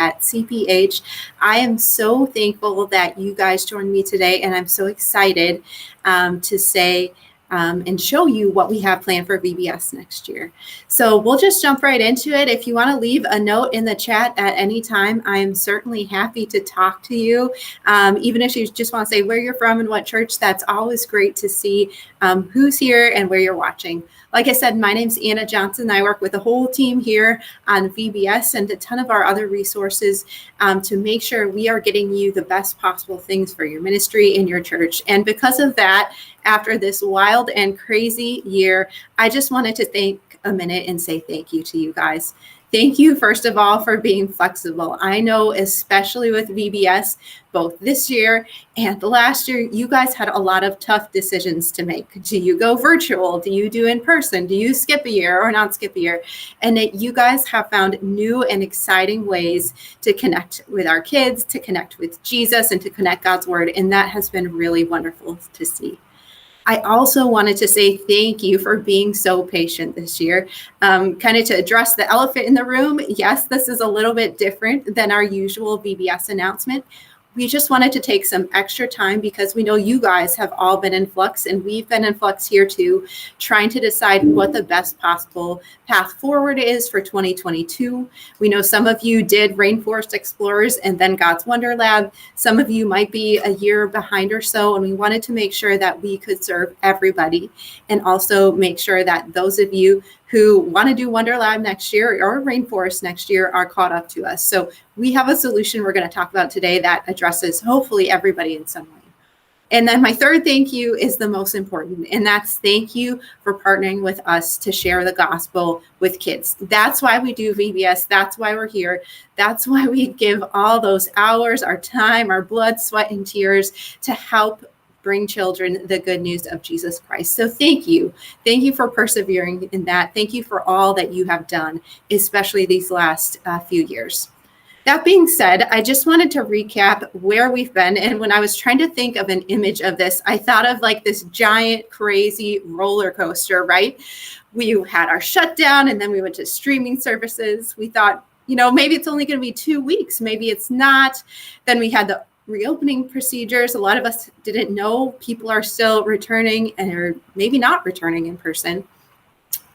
at CPH. I am so thankful that you guys joined me today, and I'm so excited to say and show you what we have planned for VBS next year. So we'll just jump right into it. If you want to leave a note in the chat at any time, I am certainly happy to talk to you. Even if you just want to say where you're from and what church, that's always great to see who's here and where you're watching. Like I said, my name's Anna Johnson. I work with the whole team here on VBS and a ton of our other resources to make sure we are getting you the best possible things for your ministry and your church. And because of that, after this wild and crazy year, I just wanted to take a minute and say thank you to you guys. Thank you, first of all, for being flexible. I know, especially with VBS, both this year and last year, you guys had a lot of tough decisions to make. Do you go virtual? Do you do in person? Do you skip a year or not skip a year? And that you guys have found new and exciting ways to connect with our kids, to connect with Jesus, and to connect God's word. And that has been really wonderful to see. I also wanted to say thank you for being so patient this year. Kind of to address the elephant in the room, yes, this is a little bit different than our usual VBS announcement. We just wanted to take some extra time because we know you guys have all been in flux, and we've been in flux here too, trying to decide what the best possible path forward is for 2022. We know some of you did Rainforest Explorers and then God's Wonder Lab. Some of you might be a year behind or so, and we wanted to make sure that we could serve everybody and also make sure that those of you who want to do Wonder Lab next year or Rainforest next year are caught up to us. So we have a solution we're going to talk about today that addresses hopefully everybody in some way. And then my third thank you is the most important, and that's thank you for partnering with us to share the gospel with kids. That's why we do VBS. That's why we're here. That's why we give all those hours, our time, our blood, sweat, and tears to help bring children the good news of Jesus Christ. So thank you. Thank you for persevering in that. Thank you for all that you have done, especially these last few years. That being said, I just wanted to recap where we've been. And when I was trying to think of an image of this, I thought of like this giant, crazy roller coaster, right? We had our shutdown and then we went to streaming services. We thought, maybe it's only going to be 2 weeks. Maybe it's not. Then we had the reopening procedures. A lot of us didn't know people are still returning and are maybe not returning in person.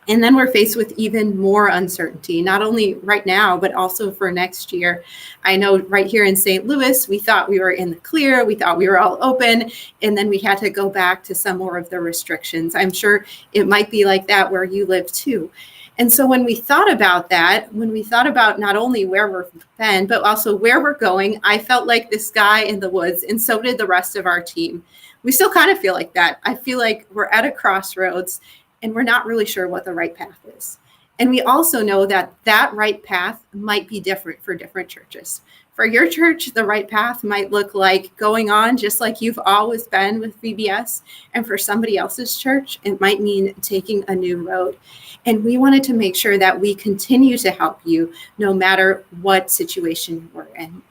And then we're faced with even more uncertainty, not only right now, but also for next year. I know right here in St. Louis, we thought we were in the clear. We thought we were all open. And then we had to go back to some more of the restrictions. I'm sure it might be like that where you live too. And so when we thought about that, when we thought about not only where we've been, but also where we're going, I felt like this guy in the woods, and so did the rest of our team. We still kind of feel like that. I feel like we're at a crossroads and we're not really sure what the right path is. And we also know that that right path might be different for different churches. For your church, the right path might look like going on just like you've always been with VBS. And for somebody else's church, it might mean taking a new road. And we wanted to make sure that we continue to help you no matter what situation we're in.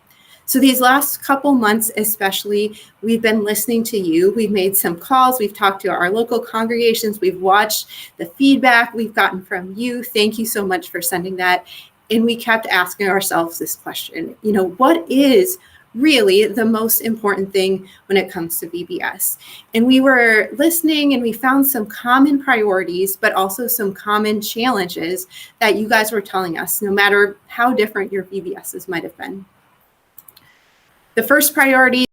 So these last couple months, especially, we've been listening to you. We've made some calls. We've talked to our local congregations. We've watched the feedback we've gotten from you. Thank you so much for sending that. And we kept asking ourselves this question, what is really the most important thing when it comes to VBS? And we were listening and we found some common priorities, but also some common challenges that you guys were telling us, no matter how different your VBSs might have been. The first priority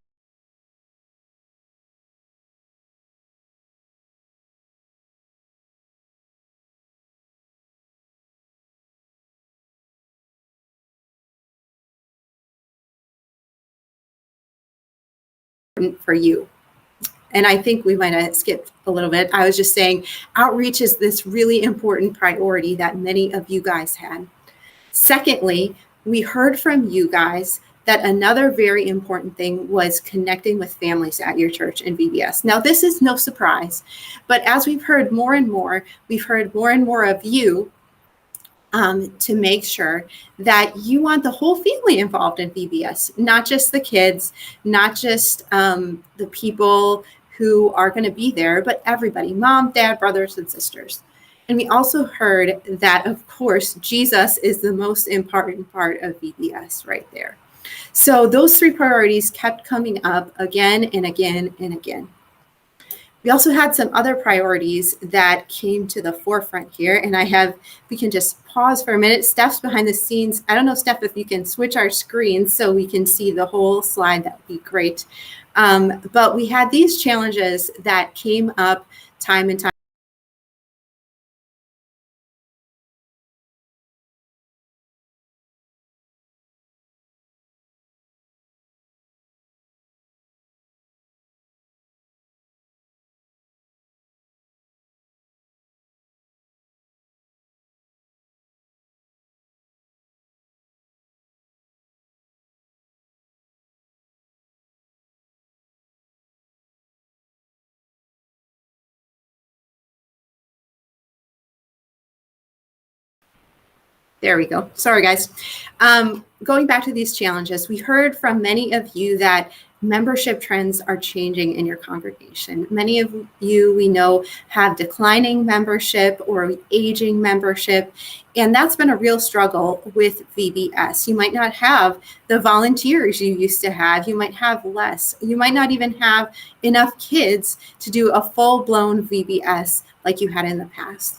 for you. And I think we might have skipped a little bit. I was just saying outreach is this really important priority that many of you guys had. Secondly, we heard from you guys that another very important thing was connecting with families at your church in VBS. Now, this is no surprise, but as we've heard more and more, we've heard more and more of you to make sure that you want the whole family involved in VBS, not just the kids, not just the people who are going to be there, but everybody, mom, dad, brothers, and sisters. And we also heard that, of course, Jesus is the most important part of VBS right there. So those three priorities kept coming up again and again and again. We also had some other priorities that came to the forefront here, and we can just pause for a minute. Steph's behind the scenes. I don't know, Steph, if you can switch our screens so we can see the whole slide, that would be great. But we had these challenges that came up time and time. There we go. Sorry, guys. Going back to these challenges, we heard from many of you that membership trends are changing in your congregation. Many of you, we know, have declining membership or aging membership, and that's been a real struggle with VBS. You might not have the volunteers you used to have. You might have less. You might not even have enough kids to do a full-blown VBS like you had in the past.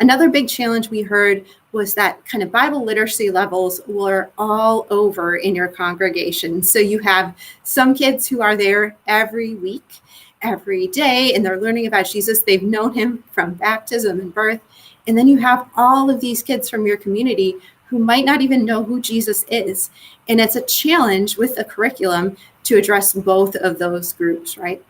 Another big challenge we heard was that kind of Bible literacy levels were all over in your congregation. So you have some kids who are there every week, every day, and they're learning about Jesus. They've known him from baptism and birth. And then you have all of these kids from your community who might not even know who Jesus is. And it's a challenge with the curriculum to address both of those groups, right?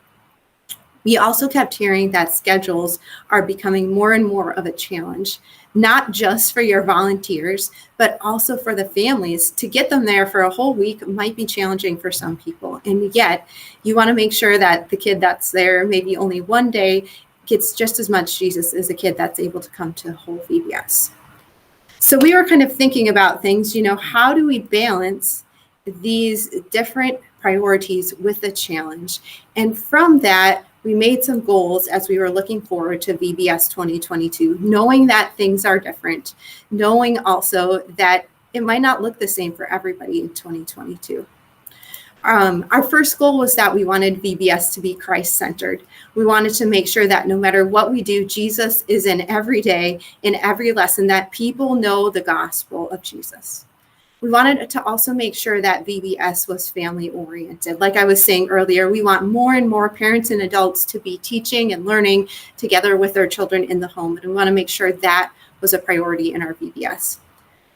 We also kept hearing that schedules are becoming more and more of a challenge, not just for your volunteers, but also for the families. To get them there for a whole week might be challenging for some people. And yet, you want to make sure that the kid that's there maybe only one day gets just as much Jesus as a kid that's able to come to whole VBS. So we were kind of thinking about things, how do we balance these different priorities with the challenge? And from that, we made some goals as we were looking forward to VBS 2022, knowing that things are different, knowing also that it might not look the same for everybody in 2022. Our first goal was that we wanted VBS to be Christ-centered. We wanted to make sure that no matter what we do, Jesus is in every day, in every lesson, that people know the gospel of Jesus. We wanted to also make sure that VBS was family-oriented. Like I was saying earlier, we want more and more parents and adults to be teaching and learning together with their children in the home. And we want to make sure that was a priority in our VBS.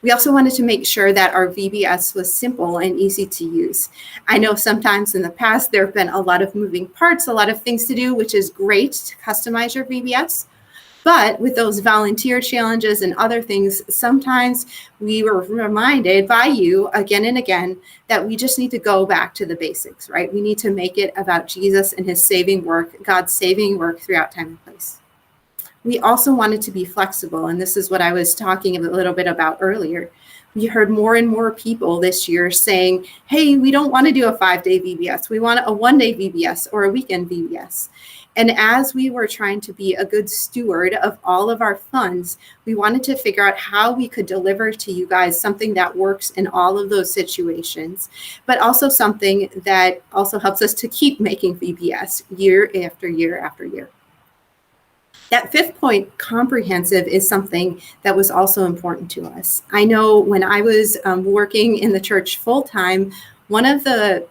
We also wanted to make sure that our VBS was simple and easy to use. I know sometimes in the past there have been a lot of moving parts, a lot of things to do, which is great to customize your VBS. But with those volunteer challenges and other things, sometimes we were reminded by you again and again that we just need to go back to the basics, right? We need to make it about Jesus and his saving work, God's saving work throughout time and place. We also wanted to be flexible, and this is what I was talking a little bit about earlier. We heard more and more people this year saying, hey, we don't want to do a 5-day VBS. We want a 1-day VBS or a weekend VBS. And as we were trying to be a good steward of all of our funds, we wanted to figure out how we could deliver to you guys something that works in all of those situations, but also something that also helps us to keep making VBS year after year after year. That fifth point, comprehensive, is something that was also important to us. I know when I was working in the church full time, one of the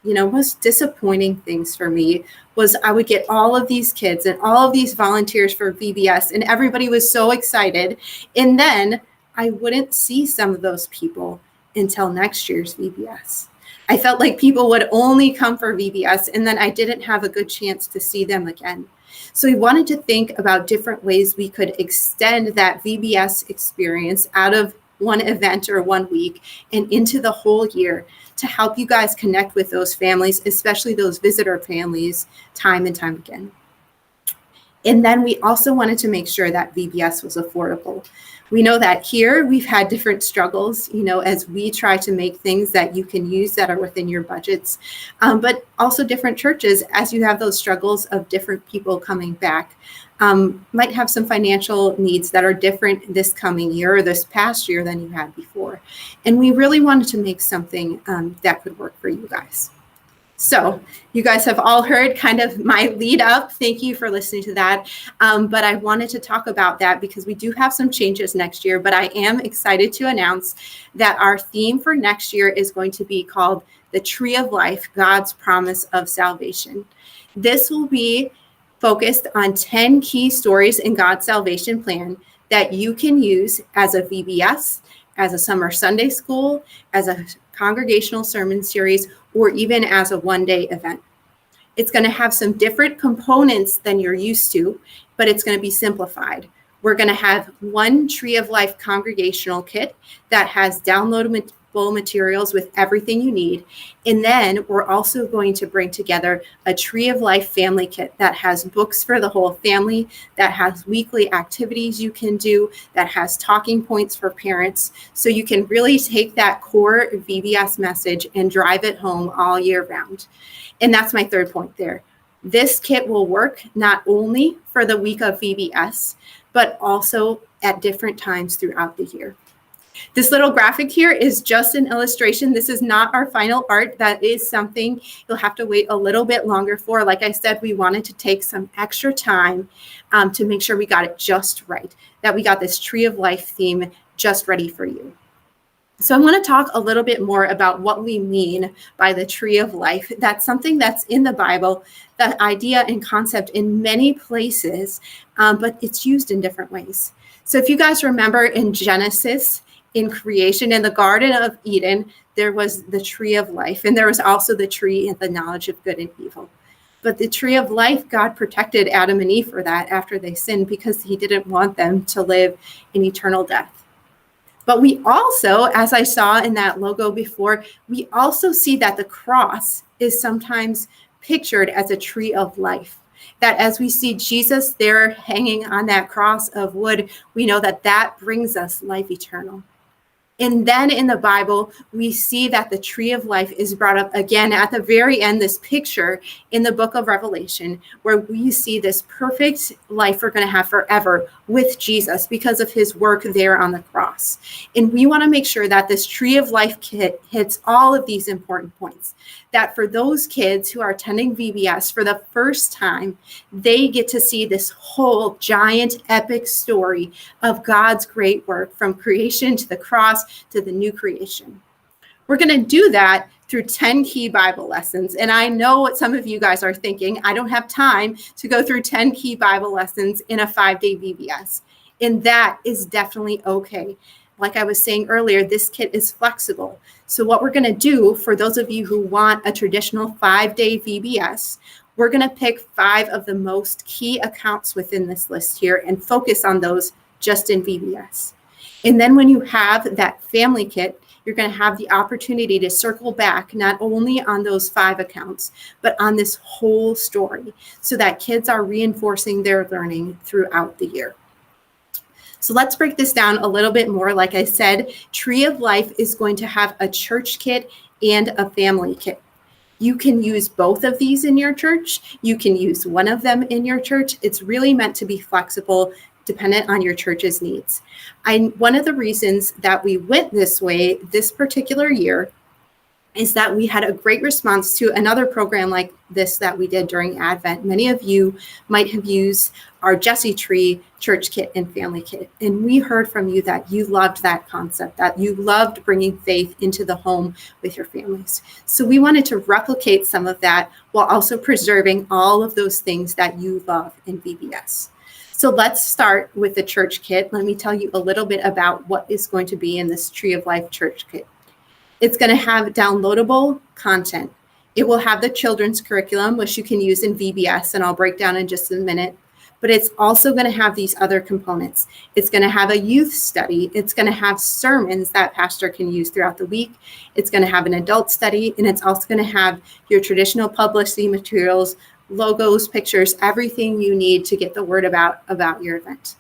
most disappointing things for me was I would get all of these kids and all of these volunteers for VBS, and everybody was so excited. And then I wouldn't see some of those people until next year's VBS. I felt like people would only come for VBS, and then I didn't have a good chance to see them again. So we wanted to think about different ways we could extend that VBS experience out of one event or 1 week and into the whole year to help you guys connect with those families, especially those visitor families, time and time again. And then we also wanted to make sure that VBS was affordable. We know that here we've had different struggles, as we try to make things that you can use that are within your budgets, but also different churches as you have those struggles of different people coming back. might have some financial needs that are different this coming year or this past year than you had before. And we really wanted to make something that could work for you guys. So you guys have all heard kind of my lead up. Thank you for listening to that. But I wanted to talk about that because we do have some changes next year, but I am excited to announce that our theme for next year is going to be called The Tree of Life, God's Promise of Salvation. This will be focused on 10 key stories in God's salvation plan that you can use as a VBS, as a summer Sunday school, as a congregational sermon series, or even as a one-day event. It's going to have some different components than you're used to, but it's going to be simplified. We're going to have one Tree of Life congregational kit that has downloadable materials with everything you need. And then we're also going to bring together a Tree of Life family kit that has books for the whole family, that has weekly activities you can do, that has talking points for parents. So you can really take that core VBS message and drive it home all year round. And that's my third point there. This kit will work not only for the week of VBS, but also at different times throughout the year. This little graphic here is just an illustration. This is not our final art. That is something you'll have to wait a little bit longer for. Like I said, we wanted to take some extra time to make sure we got it just right, that we got this Tree of Life theme just ready for you. So I want to talk a little bit more about what we mean by the Tree of Life. That's something that's in the Bible, that idea and concept in many places, but it's used in different ways. So if you guys remember in Genesis, in creation, in the Garden of Eden, there was the Tree of Life, and there was also the tree of the knowledge of good and evil. But the Tree of Life, God protected Adam and Eve for that after they sinned because he didn't want them to live in eternal death. But we also, as I saw in that logo before, we also see that the cross is sometimes pictured as a tree of life. That as we see Jesus there hanging on that cross of wood, we know that that brings us life eternal. And then in the Bible, we see that the Tree of Life is brought up again at the very end, this picture in the book of Revelation, where we see this perfect life we're going to have forever with Jesus because of his work there on the cross. And we want to make sure that this Tree of Life kit hits all of these important points. That for those kids who are attending VBS for the first time, they get to see this whole giant epic story of God's great work from creation to the cross to the new creation. We're going to do that through 10 key Bible lessons. And I know what some of you guys are thinking. I don't have time to go through 10 key Bible lessons in a 5-day VBS. And that is definitely okay. Like I was saying earlier, this kit is flexible. So what we're going to do for those of you who want a traditional 5-day VBS, we're going to pick 5 of the most key accounts within this list here and focus on those just in VBS. And then when you have that family kit, you're going to have the opportunity to circle back not only on those 5 accounts, but on this whole story so that kids are reinforcing their learning throughout the year. So let's break this down a little bit more. Like I said, Tree of Life is going to have a church kit and a family kit. You can use both of these in your church. You can use one of them in your church. It's really meant to be flexible, dependent on your church's needs. One of the reasons that we went this way this particular year is that we had a great response to another program like this that we did during Advent. Many of you might have used our Jesse Tree church kit and family kit. And we heard from you that you loved that concept, that you loved bringing faith into the home with your families. So we wanted to replicate some of that while also preserving all of those things that you love in VBS. So let's start with the church kit. Let me tell you a little bit about what is going to be in this Tree of Life church kit. It's going to have downloadable content. It will have the children's curriculum, which you can use in VBS, and I'll break down in just a minute. But it's also going to have these other components. It's going to have a youth study. It's going to have sermons that pastor can use throughout the week. It's going to have an adult study, and it's also going to have your traditional publicity materials, logos, pictures, everything you need to get the word about your event.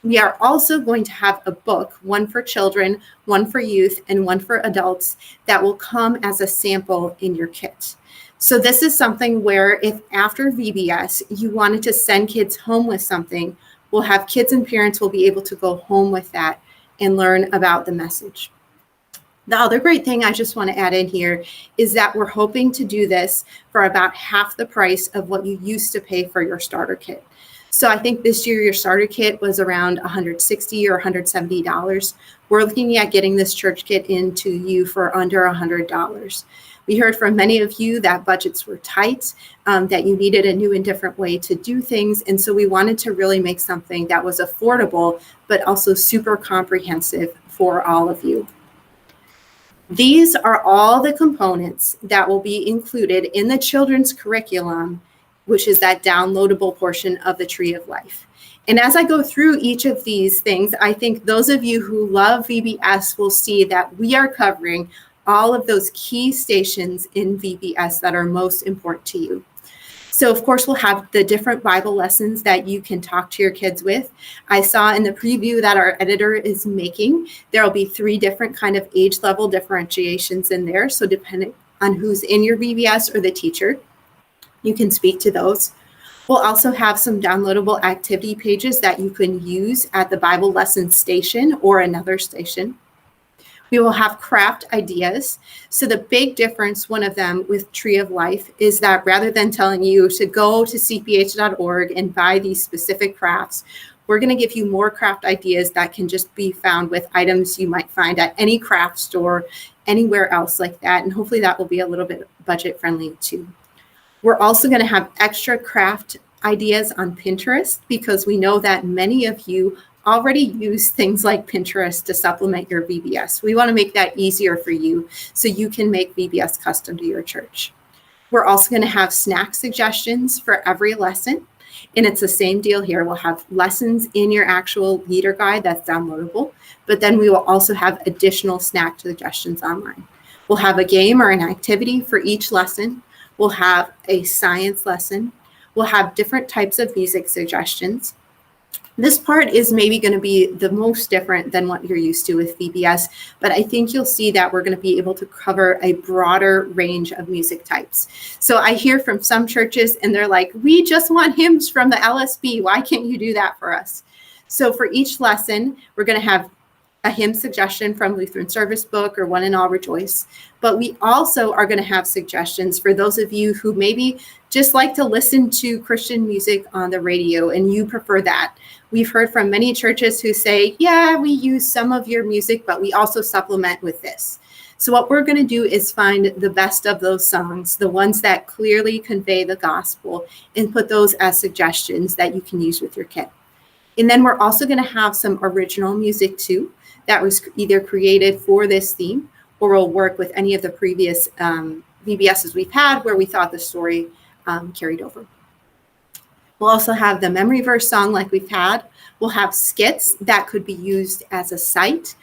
We are also going to have a book, one for children, one for youth, and one for adults that will come as a sample in your kit. So this is something where if after VBS you wanted to send kids home with something, we'll have kids and parents will be able to go home with that and learn about the message. The other great thing I just want to add in here is that we're hoping to do this for about half the price of what you used to pay for your starter kit. So I think this year your starter kit was around $160 or $170. We're looking at getting this church kit into you for under $100. We heard from many of you that budgets were tight, that you needed a new and different way to do things. And so we wanted to really make something that was affordable, but also super comprehensive for all of you. These are all the components that will be included in the children's curriculum, which is that downloadable portion of the Tree of Life. And as I go through each of these things, I think those of you who love VBS will see that we are covering all of those key stations in VBS that are most important to you. So of course, we'll have the different Bible lessons that you can talk to your kids with. I saw in the preview that our editor is making, there'll be 3 different kind of age level differentiations in there. So depending on who's in your VBS or the teacher, you can speak to those. We'll also have some downloadable activity pages that you can use at the Bible lesson station or another station. We will have craft ideas. So the big difference, one of them with Tree of Life, is that rather than telling you to go to cph.org and buy these specific crafts, we're going to give you more craft ideas that can just be found with items you might find at any craft store, anywhere else like that. And hopefully that will be a little bit budget friendly too. We're also going to have extra craft ideas on Pinterest because we know that many of you already use things like Pinterest to supplement your VBS. We want to make that easier for you so you can make VBS custom to your church. We're also going to have snack suggestions for every lesson. And it's the same deal here. We'll have lessons in your actual leader guide that's downloadable, but then we will also have additional snack suggestions online. We'll have a game or an activity for each lesson. We'll have a science lesson. We'll have different types of music suggestions. This part is maybe going to be the most different than what you're used to with VBS, but I think you'll see that we're going to be able to cover a broader range of music types. So I hear from some churches and they're like, we just want hymns from the LSB. Why can't you do that for us? So for each lesson, we're going to have a hymn suggestion from Lutheran Service Book or One and All Rejoice. But we also are going to have suggestions for those of you who maybe just like to listen to Christian music on the radio and you prefer that. We've heard from many churches who say, yeah, we use some of your music, but we also supplement with this. So what we're going to do is find the best of those songs, the ones that clearly convey the gospel, and put those as suggestions that you can use with your kit. And then we're also going to have some original music too that was either created for this theme or will work with any of the previous VBSs we've had where we thought the story carried over. We'll also have the memory verse song like we've had. We'll have skits that could be used as a site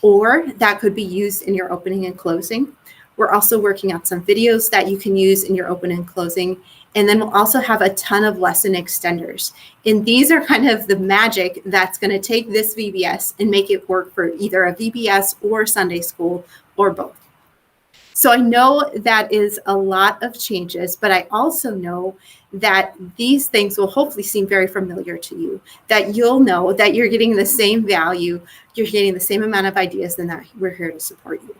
or that could be used in your opening and closing. We're also working on some videos that you can use in your open and closing. And then we'll also have a ton of lesson extenders. And these are kind of the magic that's going to take this VBS and make it work for either a VBS or Sunday school or both. So I know that is a lot of changes, but I also know that these things will hopefully seem very familiar to you, that you'll know that you're getting the same value, you're getting the same amount of ideas, and that we're here to support you.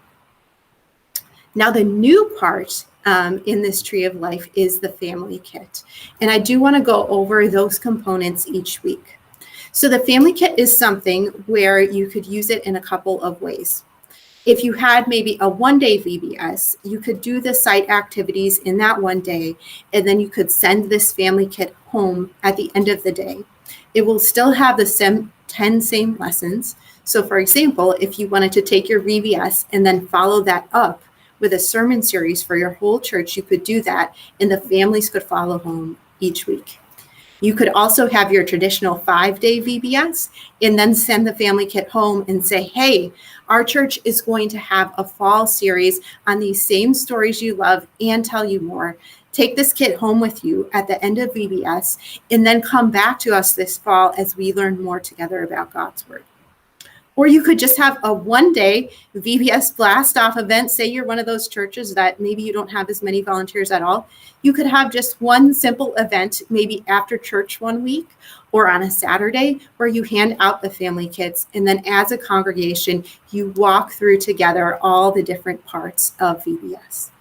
Now, the new part in this Tree of Life is the family kit. And I do want to go over those components each week. So the family kit is something where you could use it in a couple of ways. If you had maybe a one-day VBS, you could do the site activities in that one day, and then you could send this family kit home at the end of the day. It will still have the 10 same lessons. So for example, if you wanted to take your VBS and then follow that up with a sermon series for your whole church, you could do that, and the families could follow home each week. You could also have your traditional 5-day VBS and then send the family kit home and say, hey, our church is going to have a fall series on these same stories you love and tell you more. Take this kit home with you at the end of VBS and then come back to us this fall as we learn more together about God's Word. Or you could just have a one-day VBS blast-off event. Say you're one of those churches that maybe you don't have as many volunteers at all. You could have just one simple event, maybe after church one week or on a Saturday, where you hand out the family kits. And then as a congregation, you walk through together all the different parts of VBS.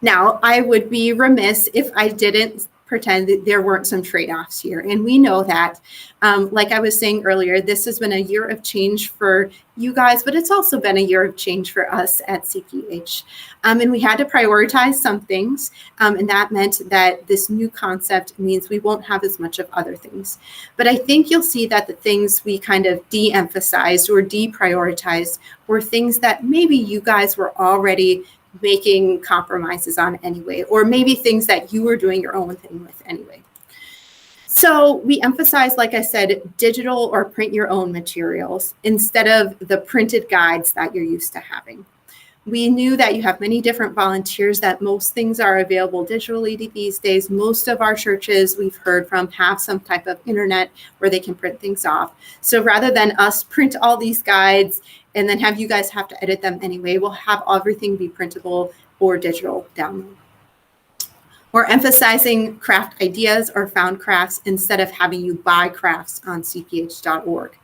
Now, I would be remiss if I didn't pretend that there weren't some trade-offs here. And we know that, like I was saying earlier, this has been a year of change for you guys, but it's also been a year of change for us at CPH. And we had to prioritize some things. And that meant that this new concept means we won't have as much of other things. But I think you'll see that the things we kind of de-emphasized or deprioritized were things that maybe you guys were already making compromises on anyway, or maybe things that you were doing your own thing with anyway. So we emphasize, like I said, digital or print your own materials instead of the printed guides that you're used to having. We knew that you have many different volunteers, that most things are available digitally these days. Most of our churches we've heard from have some type of internet where they can print things off. So rather than us print all these guides and then have you guys have to edit them anyway, we'll have everything be printable or digital download. We're emphasizing craft ideas or found crafts instead of having you buy crafts on cph.org.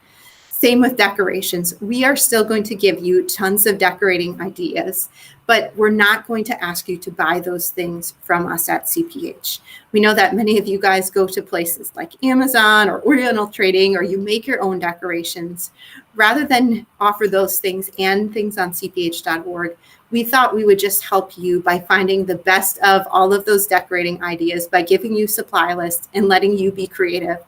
Same with decorations. We are still going to give you tons of decorating ideas, but we're not going to ask you to buy those things from us at CPH. We know that many of you guys go to places like Amazon or Oriental Trading, or you make your own decorations. Rather than offer those things and things on cph.org, we thought we would just help you by finding the best of all of those decorating ideas by giving you supply lists and letting you be creative.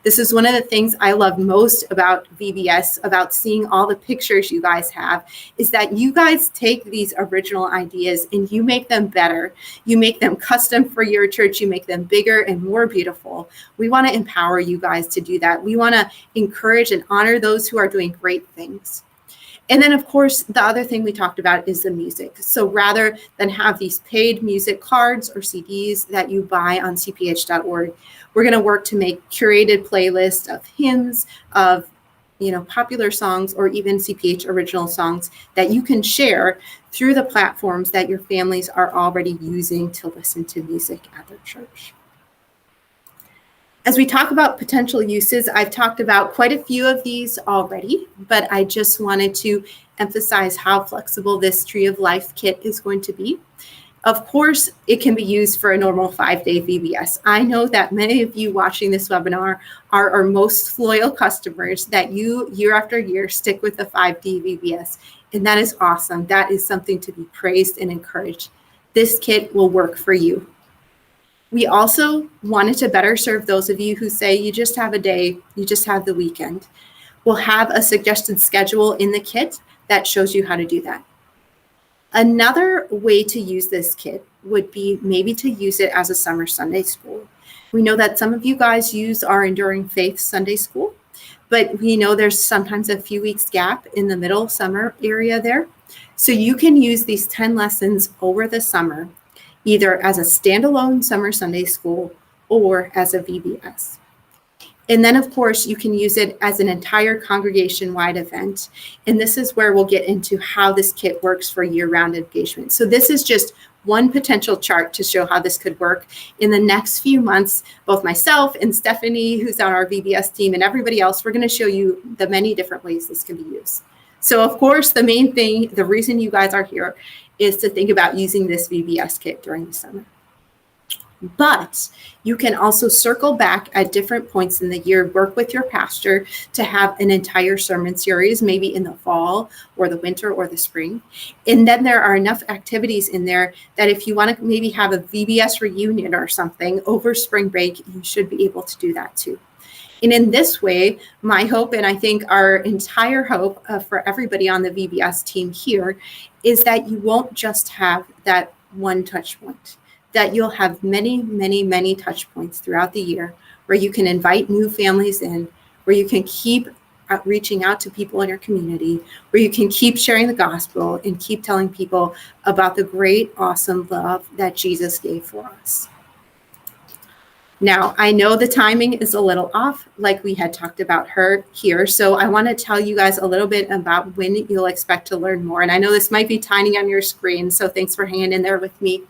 This is one of the things I love most about VBS, about seeing all the pictures you guys have, is that you guys take these original ideas and you make them better. You make them custom for your church. You make them bigger and more beautiful. We want to empower you guys to do that. We want to encourage and honor those who are doing great things. And then, of course, the other thing we talked about is the music. So rather than have these paid music cards or CDs that you buy on cph.org, we're going to work to make curated playlists of hymns, of popular songs, or even CPH original songs that you can share through the platforms that your families are already using to listen to music at their church. As we talk about potential uses, I've talked about quite a few of these already, but I just wanted to emphasize how flexible this Tree of Life kit is going to be. Of course, it can be used for a normal 5-day VBS. I know that many of you watching this webinar are our most loyal customers, that you year after year stick with the 5-day VBS, and that is awesome. That is something to be praised and encouraged. This kit will work for you. We also wanted to better serve those of you who say you just have a day, you just have the weekend. We'll have a suggested schedule in the kit that shows you how to do that. Another way to use this kit would be maybe to use it as a summer Sunday school. We know that some of you guys use our Enduring Faith Sunday School, but we know there's sometimes a few weeks gap in the middle summer area there. So you can use these 10 lessons over the summer, either as a standalone summer Sunday school or as a VBS. And then, of course, you can use it as an entire congregation-wide event. And this is where we'll get into how this kit works for year-round engagement. So this is just one potential chart to show how this could work. In the next few months, both myself and Stephanie, who's on our VBS team, and everybody else, we're going to show you the many different ways this can be used. So, of course, the main thing, the reason you guys are here, is to think about using this VBS kit during the summer. But you can also circle back at different points in the year, work with your pastor to have an entire sermon series, maybe in the fall or the winter or the spring. And then there are enough activities in there that if you want to maybe have a VBS reunion or something over spring break, you should be able to do that too. And in this way, my hope, and I think our entire hope for everybody on the VBS team here, is that you won't just have that one touch point, that you'll have many, many, many touch points throughout the year where you can invite new families in, where you can keep reaching out to people in your community, where you can keep sharing the gospel and keep telling people about the great, awesome love that Jesus gave for us. Now, I know the timing is a little off, like we had talked about her here. So I want to tell you guys a little bit about when you'll expect to learn more. And I know this might be tiny on your screen, so thanks for hanging in there with me.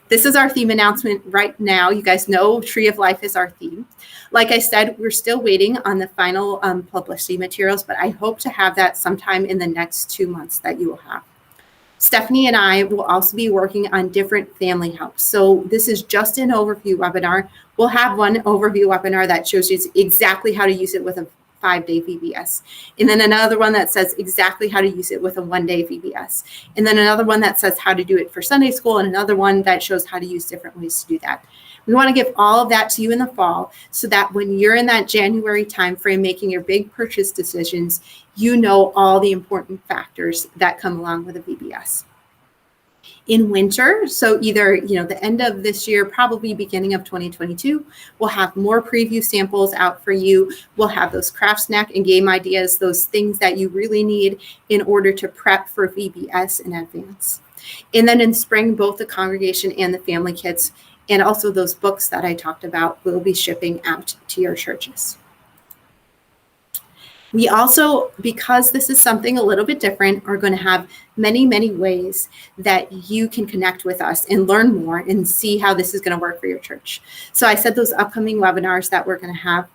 This is our theme announcement right now. You guys know Tree of Life is our theme. Like I said, we're still waiting on the final publicity materials, but I hope to have that sometime in the next 2 months that you will have. Stephanie and I will also be working on different family helps. So this is just an overview webinar. We'll have one overview webinar that shows you exactly how to use it with a 5-day VBS. And then another one that says exactly how to use it with a 1-day VBS. And then another one that says how to do it for Sunday school, and another one that shows how to use different ways to do that. We want to give all of that to you in the fall so that when you're in that January timeframe making your big purchase decisions, you know all the important factors that come along with a VBS. In winter, so either the end of this year, probably beginning of 2022, we'll have more preview samples out for you. We'll have those craft, snack, and game ideas, those things that you really need in order to prep for VBS in advance. And then in spring, both the congregation and the family kits, and also those books that I talked about, will be shipping out to your churches. We also, because this is something a little bit different, are going to have many, many ways that you can connect with us and learn more and see how this is going to work for your church. So I said those upcoming webinars that we're going to have.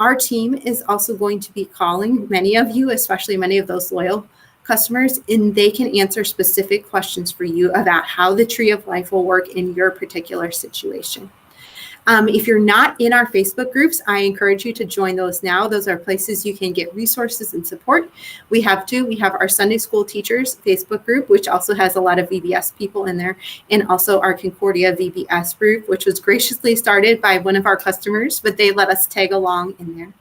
Our team is also going to be calling many of you, especially many of those loyal customers, and they can answer specific questions for you about how the Tree of Life will work in your particular situation. If you're not in our Facebook groups, I encourage you to join those now. Those are places you can get resources and support. We have two. We have our Sunday School Teachers Facebook group, which also has a lot of VBS people in there, and also our Concordia VBS group, which was graciously started by one of our customers, but they let us tag along in there.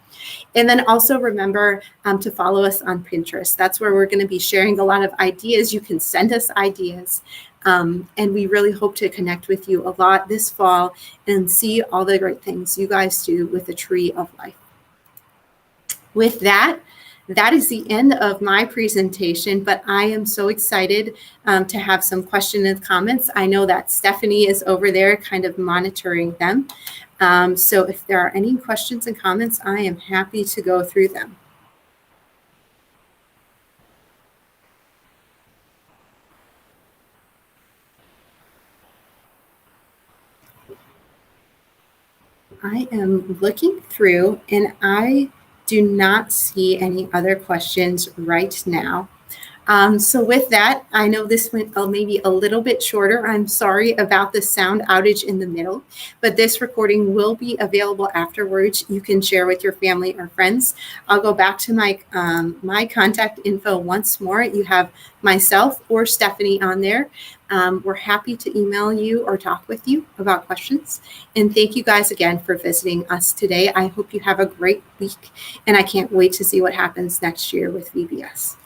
And then also remember to follow us on Pinterest. That's where we're going to be sharing a lot of ideas. You can send us ideas. And we really hope to connect with you a lot this fall and see all the great things you guys do with the Tree of Life. With that, that is the end of my presentation, but I am so excited to have some questions and comments. I know that Stephanie is over there kind of monitoring them. So if there are any questions and comments, I am happy to go through them. I am looking through and I do not see any other questions right now. So with that, I know this went maybe a little bit shorter. I'm sorry about the sound outage in the middle, but this recording will be available afterwards. You can share with your family or friends. I'll go back to my contact info once more. You have myself or Stephanie on there. We're happy to email you or talk with you about questions. And thank you guys again for visiting us today. I hope you have a great week, and I can't wait to see what happens next year with VBS.